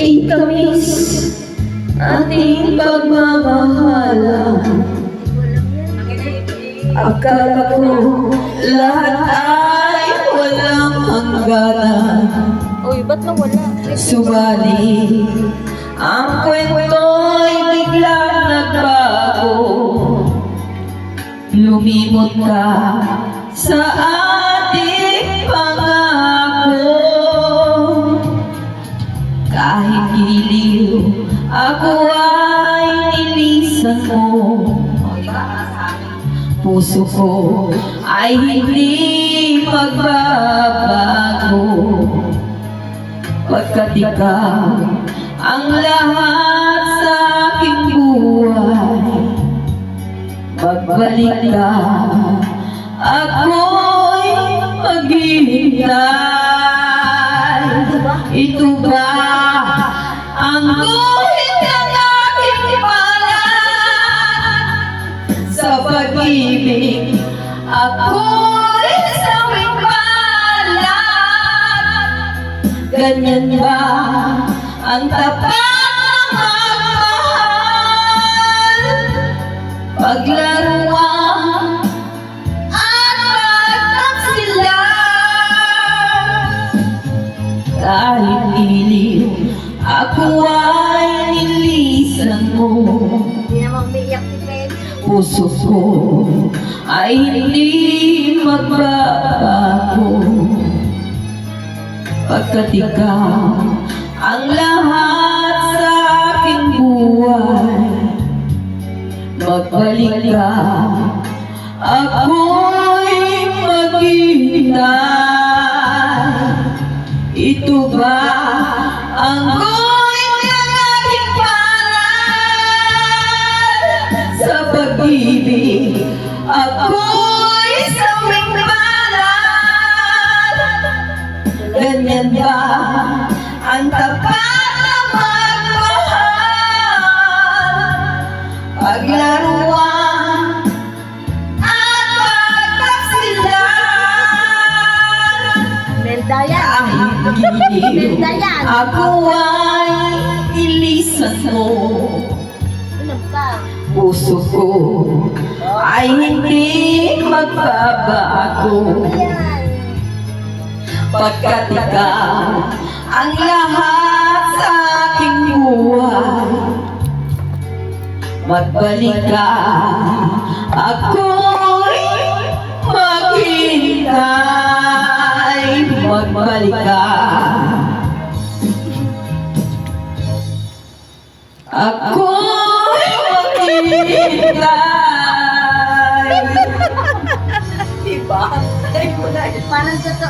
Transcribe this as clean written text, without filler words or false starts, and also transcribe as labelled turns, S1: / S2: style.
S1: itamis ating pagmamahalan. Akala ko lahat ay walang hangganan.
S2: Uy, ba't nawala?
S1: Subalit ang kwento'y biglang nagbago. Lumimot ka sa ating pangako. Kahit giliw, ako ay nilisan mo. Puso ko ay hindi magbabago. Pagkat ikaw ang lahat sa aking buhay. Pagbalik ka, ako'y maghihintay. Ito ba ang guhit ng aking palad? Sa pag-ibig, ako'y sawing palad. Ganyan ba ang tapat na magmahal? Paglaruan at pagtaksilan. Kahit iliw, ako ay nilisan mo.
S2: Hindi naman umiiyak si Fred.
S1: Puso ko ay hindi magbabago. Pagkat ikaw ang lahat sa aking buhay. Magbalik ka, ako'y maghihintay. Ito ba ang guhit ng aking palad? Sa pag-ibig, ako'y sawing palad. Ganyan ba ang tapat na magmahal? Paglaruan at pagtaksilan.
S2: Melda yan.
S1: Kahit giliw,
S2: Melda yan.
S1: ako ay ilisan mo.
S2: Inom ka.
S1: Puso ko ay hindi magbabago.
S2: Ayan.
S1: Pagkat ikaw ang lahat sa aking buhay. Magbalik ka, ako'y maghihintay. Magbalik ka, ako'y maghihintay.
S2: Diba? Parang totoo.